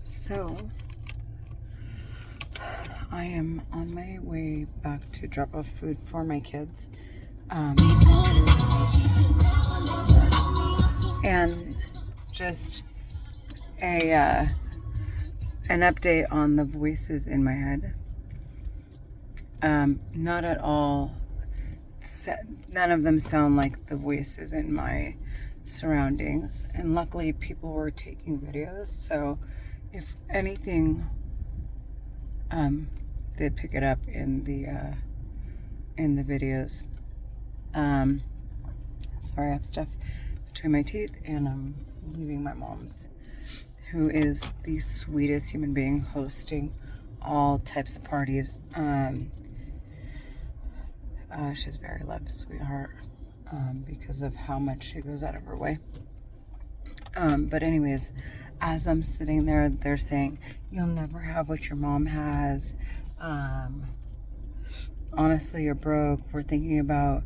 So I am on my way back to drop off food for my kids. And just an update on the voices in my head. Not at all, none of them sound like the voices in my surroundings, and luckily people were taking videos, so if anything, they'd pick it up in the videos. Sorry, I have stuff between my teeth, and I'm leaving my mom's, who is the sweetest human being, hosting all types of parties. She's a very loved sweetheart, because of how much she goes out of her way. But anyways, as I'm sitting there, they're saying, you'll never have what your mom has. Honestly, you're broke. We're thinking about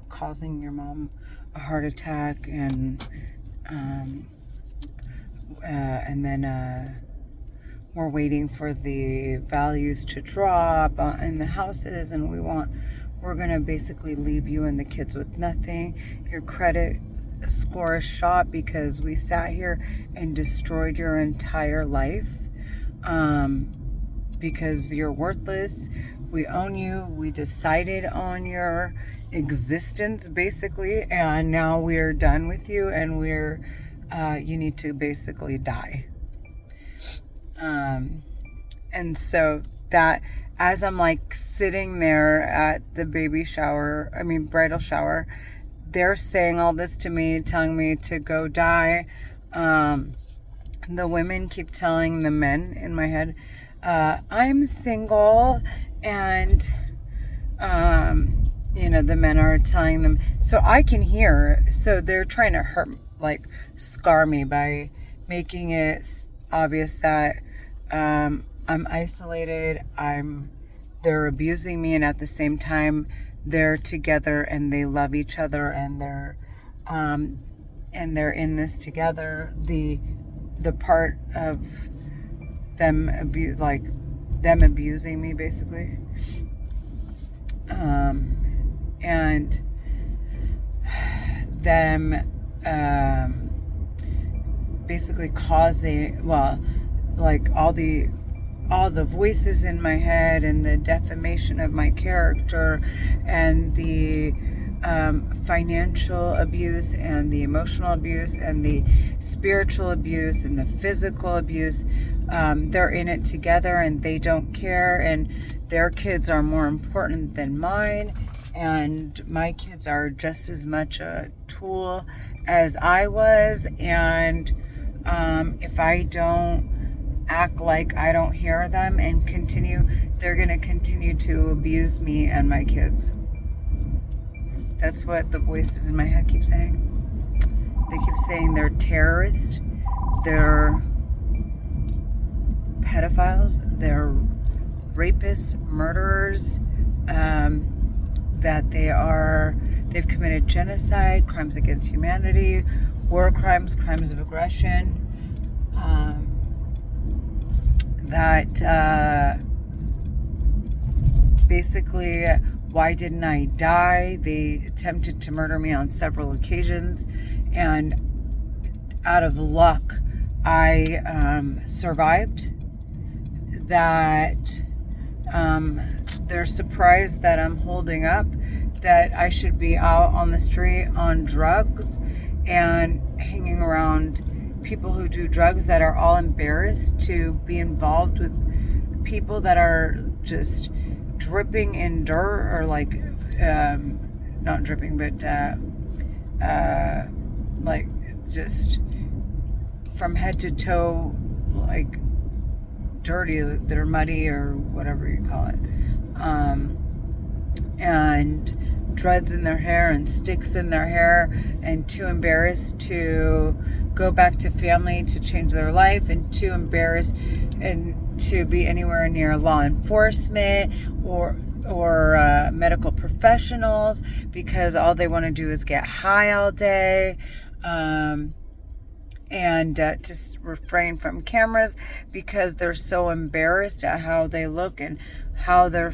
causing your mom a heart attack, and then we're waiting for the values to drop in the houses, and we're gonna basically leave you and the kids with nothing. Your credit score is shot because we sat here and destroyed your entire life, because you're worthless. We own you. We decided on your existence basically, and now we're done with you, and you need to basically die. And so that, as I'm like sitting there at the bridal shower, they're saying all this to me, telling me to go die. The women keep telling the men in my head, I'm single, and, the men are telling them, so I can hear, so they're trying to scar me by making it obvious that, I'm isolated, they're abusing me, and at the same time, they're together and they love each other, and they're in this together. The part of them abusing me basically, and them basically causing, all the voices in my head, and the defamation of my character, and the financial abuse, and the emotional abuse, and the spiritual abuse, and the physical abuse. They're in it together, and they don't care, and their kids are more important than mine, and my kids are just as much a tool as I was, and if I don't act like I don't hear them and they're going to continue to abuse me and my kids. That's what the voices in my head keep saying. They keep saying they're terrorists, they're pedophiles, they're rapists, murderers, that they've committed genocide, crimes against humanity, war crimes, crimes of aggression, that basically, why didn't I die? They attempted to murder me on several occasions, and out of luck, I survived. That they're surprised that I'm holding up, that I should be out on the street on drugs and hanging around people who do drugs, that are all embarrassed to be involved with people that are just dripping in dirt, or not dripping, but just from head to toe, dirty, they're muddy, or whatever you call it, and dreads in their hair and sticks in their hair, and too embarrassed to go back to family to change their life, and too embarrassed and to be anywhere near law enforcement or medical professionals, because all they want to do is get high all day. and to refrain from cameras because they're so embarrassed at how they look and how their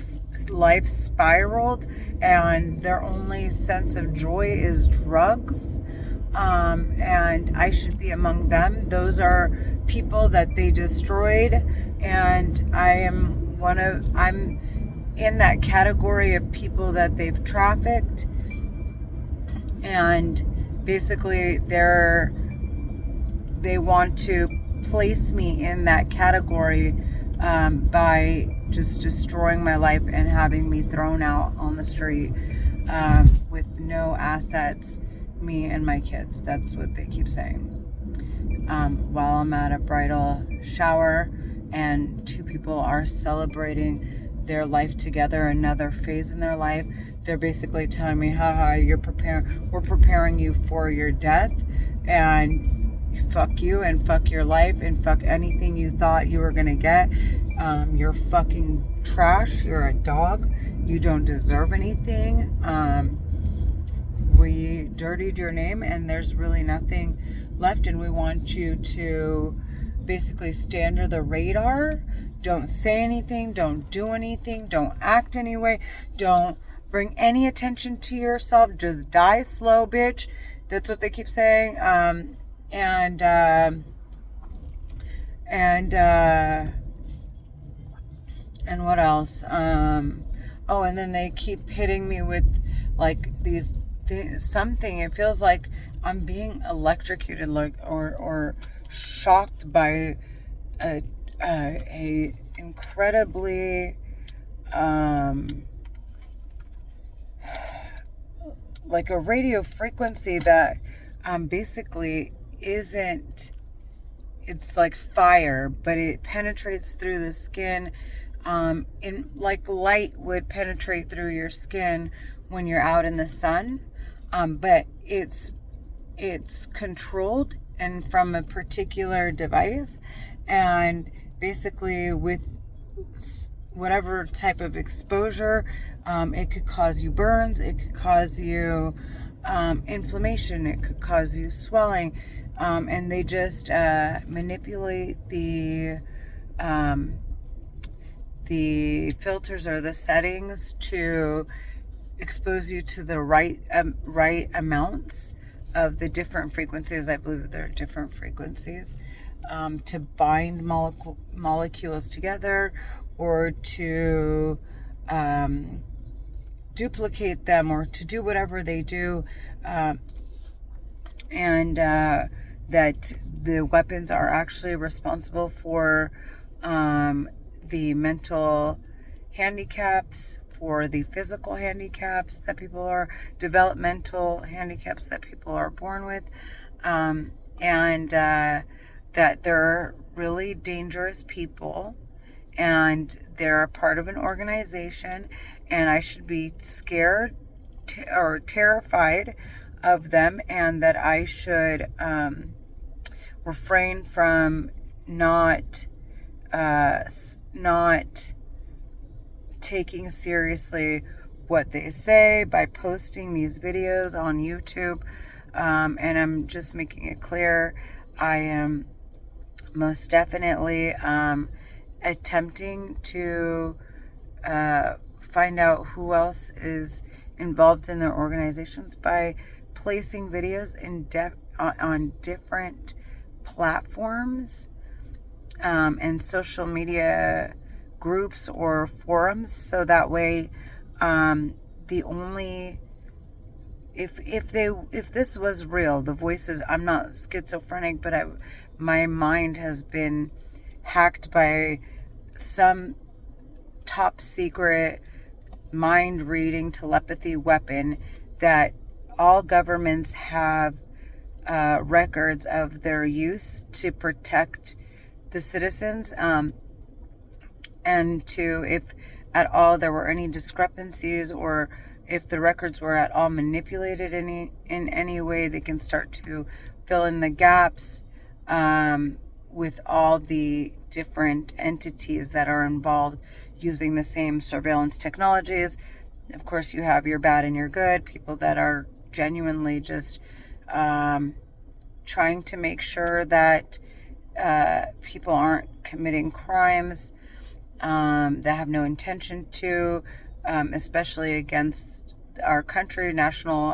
life spiraled, and their only sense of joy is drugs. And I should be among them. Those are people that they destroyed, and I'm in that category of people that they've trafficked, and basically they want to place me in that category by just destroying my life and having me thrown out on the street with no assets, me and my kids. That's what they keep saying. While I'm at a bridal shower and two people are celebrating their life together, another phase in their life, they're basically telling me, haha, we're preparing you for your death, and fuck you and fuck your life and fuck anything you thought you were gonna get. You're fucking trash. You're a dog. You don't deserve anything. We dirtied your name and there's really nothing left, and we want you to basically stay under the radar. Don't say anything, don't do anything, don't act anyway, don't bring any attention to yourself, just die slow, bitch. That's what they keep saying. And what else? And then they keep hitting me with like something. It feels like I'm being electrocuted, like or shocked by a incredibly like a radio frequency that basically isn't, it's like fire, but it penetrates through the skin in like light would penetrate through your skin when you're out in the sun, but it's controlled and from a particular device, and basically with whatever type of exposure, it could cause you burns, it could cause you inflammation, it could cause you swelling, and they just manipulate the filters or the settings to expose you to the right amounts of the different frequencies. I believe there are different frequencies to bind molecules together, or to duplicate them, or to do whatever they do, and that the weapons are actually responsible for the mental handicaps, for the physical handicaps that people are, developmental handicaps that people are born with, and that they're really dangerous people, and they're a part of an organization, and I should be scared or terrified of them, and that I should refrain from not taking seriously what they say by posting these videos on YouTube. And I'm just making it clear, I am most definitely attempting to find out who else is involved in their organizations by placing videos on different platforms and social media groups or forums, so that way if this was real, the voices, I'm not schizophrenic, but my mind has been hacked by some top secret mind reading telepathy weapon that all governments have records of their use to protect the citizens, and to, if at all there were any discrepancies, or if the records were at all manipulated in any way, they can start to fill in the gaps with all the different entities that are involved using the same surveillance technologies. Of course, you have your bad and your good, people that are genuinely just trying to make sure that people aren't committing crimes that have no intention to, especially against our country, national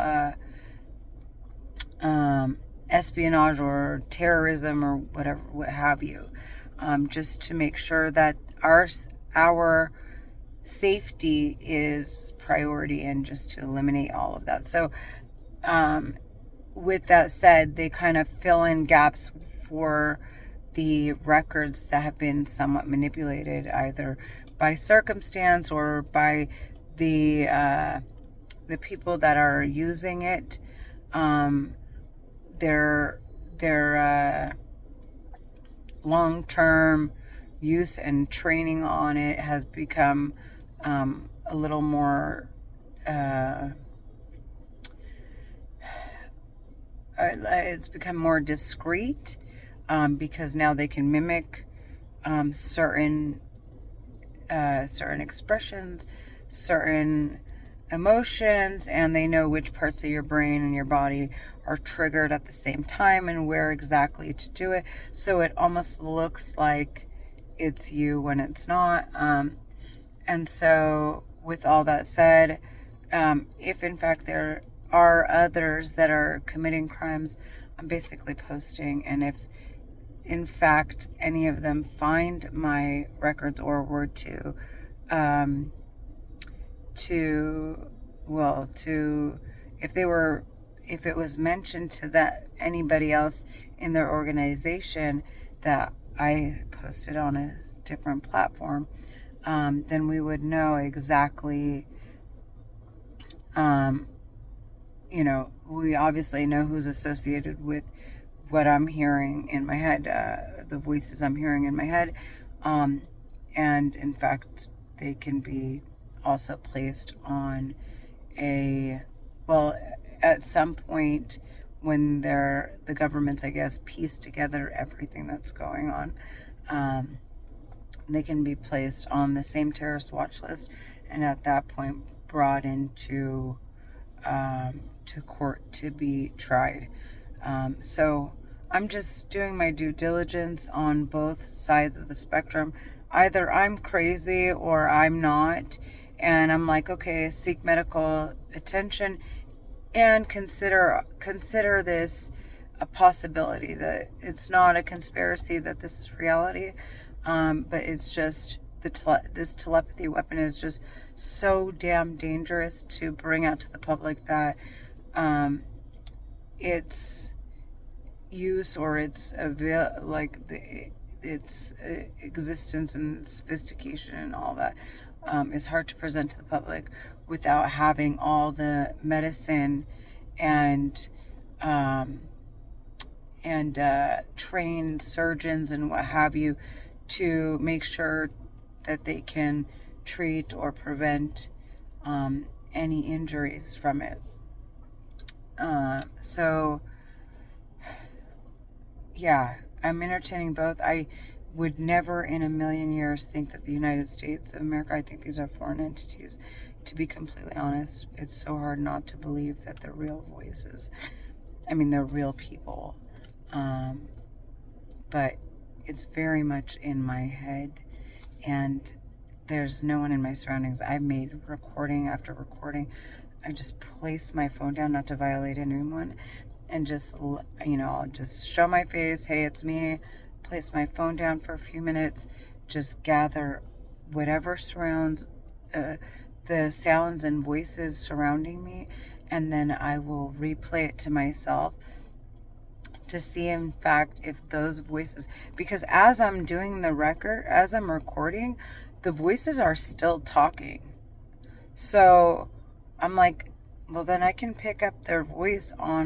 espionage or terrorism or whatever, what have you, just to make sure that our safety is priority, and just to eliminate all of that. So with that said, they kind of fill in gaps for the records that have been somewhat manipulated, either by circumstance or by the people that are using it. Their long-term use and training on it has become a little more it's become more discreet, because now they can mimic certain expressions, certain emotions, and they know which parts of your brain and your body are triggered at the same time and where exactly to do it. So it almost looks like it's you when it's not. And so with all that said, if in fact there are others that are committing crimes, I'm basically posting, and if in fact any of them find my records or were to if it was mentioned to that anybody else in their organization that I posted on a different platform, then we would know exactly, we obviously know who's associated with what I'm hearing in my head, the voices I'm hearing in my head. And in fact, they can be also placed on at some point when the governments, I guess, piece together everything that's going on, they can be placed on the same terrorist watch list, and at that point brought into to court to be tried. So I'm just doing my due diligence on both sides of the spectrum. Either I'm crazy or I'm not, and I'm like, okay, seek medical attention and consider this a possibility, that it's not a conspiracy, that this is reality, but it's just this telepathy weapon is just so damn dangerous to bring out to the public that its use or its existence and sophistication and all that is hard to present to the public without having all the medicine and trained surgeons and what have you to make sure that they can treat or prevent any injuries from it. So yeah, I'm entertaining both. I would never in a million years think that the United States of America, I think these are foreign entities. To be completely honest, it's so hard not to believe that they're real voices. I mean, they're real people. But it's very much in my head, and there's no one in my surroundings. I've made recording after recording. I just place my phone down, not to violate anyone, and just, I'll just show my face. Hey, it's me. Place my phone down for a few minutes. Just gather whatever surrounds the sounds and voices surrounding me, and then I will replay it to myself to see, in fact, if those voices, because as I'm doing as I'm recording, the voices are still talking. So I'm like, well, then I can pick up their voice on